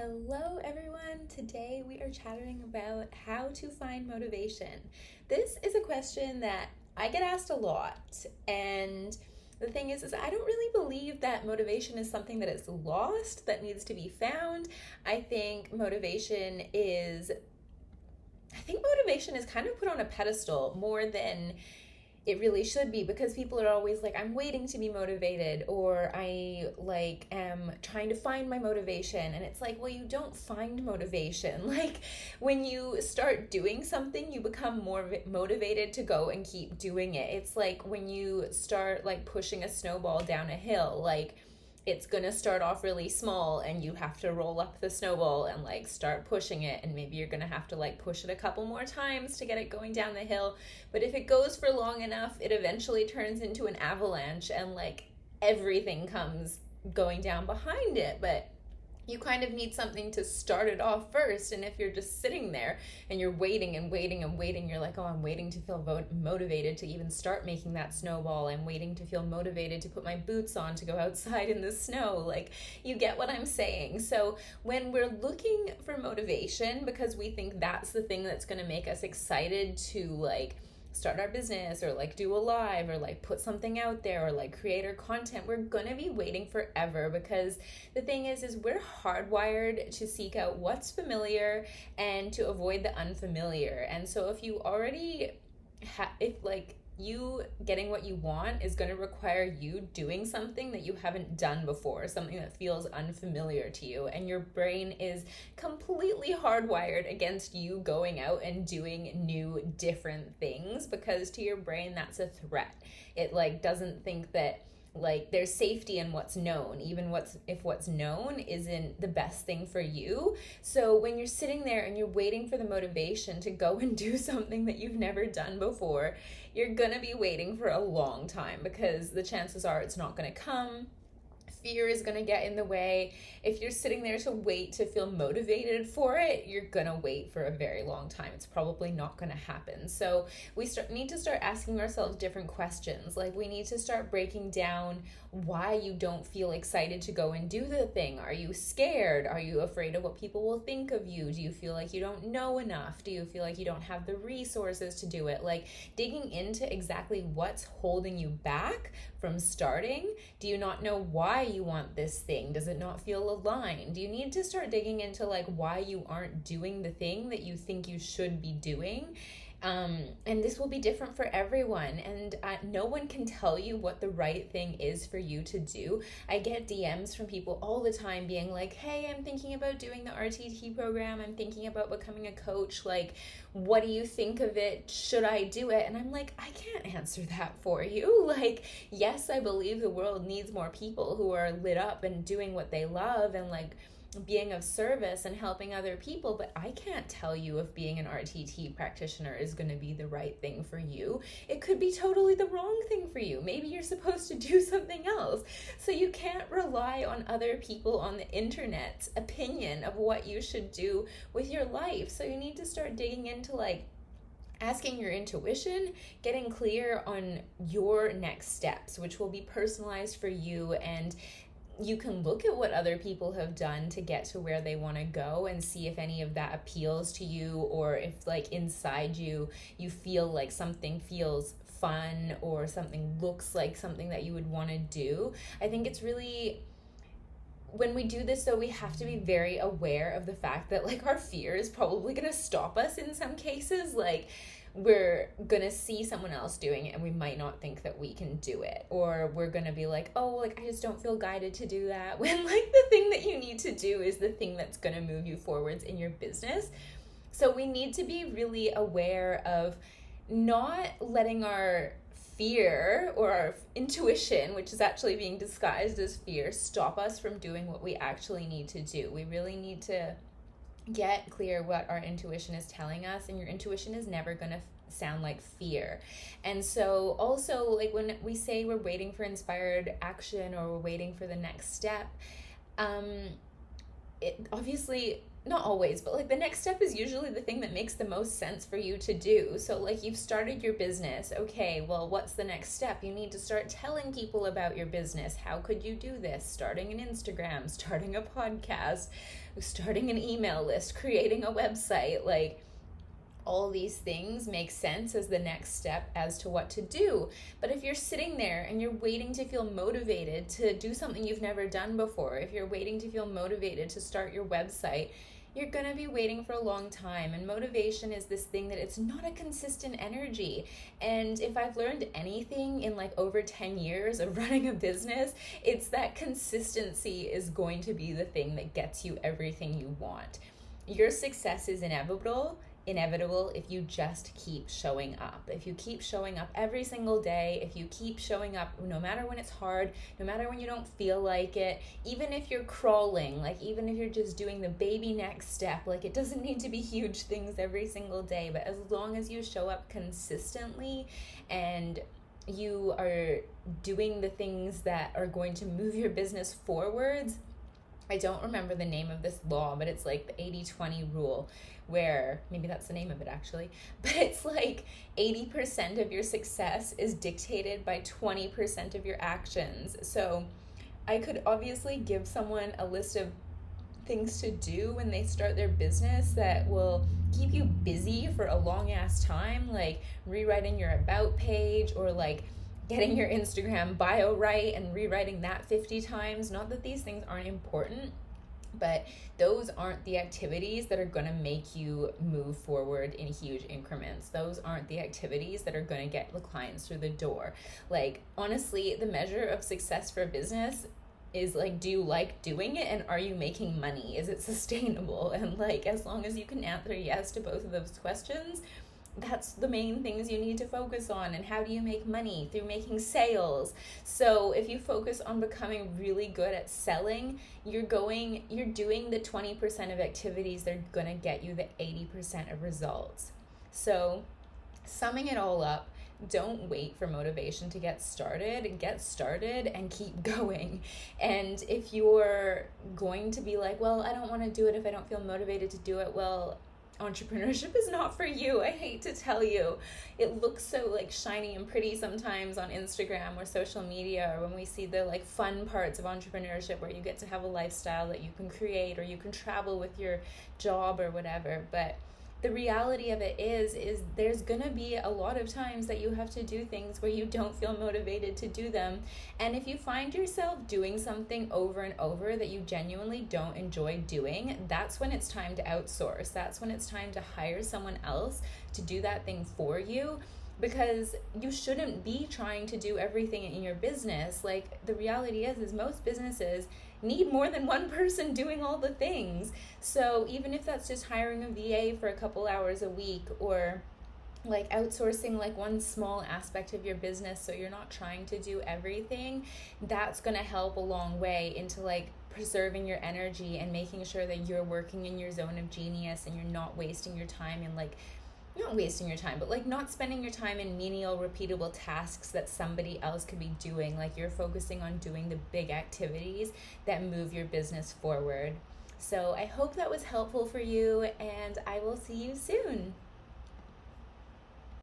Hello, everyone. Today we are chatting about how to find motivation. This is a question that I get asked a lot, and the thing is I don't really believe that motivation is something that is lost, that needs to be found. I think motivation is kind of put on a pedestal more than it really should be, because people are always like, I'm waiting to be motivated, or I am trying to find my motivation. And it's like, well, you don't find motivation. Like, when you start doing something, you become more motivated to go and keep doing it. It's like when you start pushing a snowball down a hill, it's gonna start off really small and you have to roll up the snowball and start pushing it, and maybe you're gonna have to push it a couple more times to get it going down the hill. But if it goes for long enough, it eventually turns into an avalanche, and everything comes going down behind it. But you kind of need something to start it off first. And if you're just sitting there and you're waiting and waiting and waiting, you're like, oh, I'm waiting to feel motivated to even start making that snowball. I'm waiting to feel motivated to put my boots on to go outside in the snow. You get what I'm saying. So when we're looking for motivation because we think that's the thing that's going to make us excited to start our business, or do a live, or put something out there, or create our content, we're gonna be waiting forever. Because the thing is we're hardwired to seek out what's familiar and to avoid the unfamiliar. And so if you already you getting what you want is going to require you doing something that you haven't done before, something that feels unfamiliar to you, and your brain is completely hardwired against you going out and doing new, different things, because to your brain that's a threat. It doesn't think that there's safety in what's known, even if what's known isn't the best thing for you. So when you're sitting there and you're waiting for the motivation to go and do something that you've never done before, you're gonna be waiting for a long time, because the chances are it's not gonna come. Fear is going to get in the way. If you're sitting there to wait to feel motivated for it, you're going to wait for a very long time. It's probably not going to happen. So we need to start asking ourselves different questions. We need to start breaking down why you don't feel excited to go and do the thing. Are you scared? Are you afraid of what people will think of you? Do you feel like you don't know enough? Do you feel like you don't have the resources to do it? Digging into exactly what's holding you back from starting. Do you not know why you want this thing? Does it not feel aligned? You need to start digging into why you aren't doing the thing that you think you should be doing. And this will be different for everyone, and no one can tell you what the right thing is for you to do. I get DMs from people all the time being like, hey, I'm thinking about doing the RTT program. I'm thinking about becoming a coach. What do you think of it? Should I do it? And I'm like, I can't answer that for you. Yes, I believe the world needs more people who are lit up and doing what they love and being of service and helping other people, but I can't tell you if being an RTT practitioner is going to be the right thing for you. It could be totally the wrong thing for you. Maybe you're supposed to do something else. So you can't rely on other people on the internet's opinion of what you should do with your life. So you need to start digging into asking your intuition, getting clear on your next steps, which will be personalized for you. And you can look at what other people have done to get to where they want to go and see if any of that appeals to you, or if inside you feel something feels fun, or something looks like something that you would want to do. I think it's really, when we do this though, we have to be very aware of the fact that our fear is probably going to stop us in some cases. We're gonna see someone else doing it and we might not think that we can do it, or we're gonna be like, oh, I just don't feel guided to do that, when the thing that you need to do is the thing that's gonna move you forwards in your business. So we need to be really aware of not letting our fear or our intuition, which is actually being disguised as fear, stop us from doing what we actually need to do. We really need to get clear what our intuition is telling us, and your intuition is never going to sound like fear. And so also when we say we're waiting for inspired action, or we're waiting for the next step, it obviously not always, but like the next step is usually the thing that makes the most sense for you to do. So like you've started your business. Okay, well, what's the next step? You need to start telling people about your business. How could you do this? Starting an Instagram, starting a podcast, starting an email list, creating a website, like all these things make sense as the next step as to what to do. But if you're sitting there and you're waiting to feel motivated to do something you've never done before, if you're waiting to feel motivated to start your website, you're going to be waiting for a long time. And motivation is this thing that it's not a consistent energy. And if I've learned anything in like over 10 years of running a business, it's that consistency is going to be the thing that gets you everything you want. Your success is inevitable if you just keep showing up. If you keep showing up every single day, if you keep showing up no matter when it's hard, no matter when you don't feel like it, even if you're crawling, like even if you're just doing the baby next step, like it doesn't need to be huge things every single day, but as long as you show up consistently and you are doing the things that are going to move your business forwards. I don't remember the name of this law, but it's like the 80-20 rule, where maybe that's the name of it actually, but it's like 80% of your success is dictated by 20% of your actions. So I could obviously give someone a list of things to do when they start their business that will keep you busy for a long ass time, like rewriting your about page or like getting your Instagram bio right and rewriting that 50 times. Not that these things aren't important, but those aren't the activities that are going to make you move forward in huge increments. Those aren't the activities that are going to get the clients through the door. Like, honestly, the measure of success for business is like, do you like doing it, and are you making money? Is it sustainable? And like, as long as you can answer yes to both of those questions, that's the main things you need to focus on. And how do you make money? Through making sales. So if you focus on becoming really good at selling, you're doing the 20% of activities that are going to get you the 80% of results. So summing it all up, don't wait for motivation to get started and keep going. And if you're going to be like, well, I don't want to do it if I don't feel motivated to do it, well, entrepreneurship is not for you. I hate to tell you. It looks so like shiny and pretty sometimes on Instagram or social media, or when we see the like fun parts of entrepreneurship where you get to have a lifestyle that you can create or you can travel with your job or whatever. But the reality of it is there's gonna be a lot of times that you have to do things where you don't feel motivated to do them. And if you find yourself doing something over and over that you genuinely don't enjoy doing, that's when it's time to outsource. That's when it's time to hire someone else to do that thing for you. Because you shouldn't be trying to do everything in your business. Like, the reality is most businesses need more than one person doing all the things. So even if that's just hiring a VA for a couple hours a week, or like outsourcing like one small aspect of your business so you're not trying to do everything, that's going to help a long way into like preserving your energy and making sure that you're working in your zone of genius and you're not wasting your time in like, not wasting your time, but like not spending your time in menial, repeatable tasks that somebody else could be doing. Like, you're focusing on doing the big activities that move your business forward. So I hope that was helpful for you, and I will see you soon.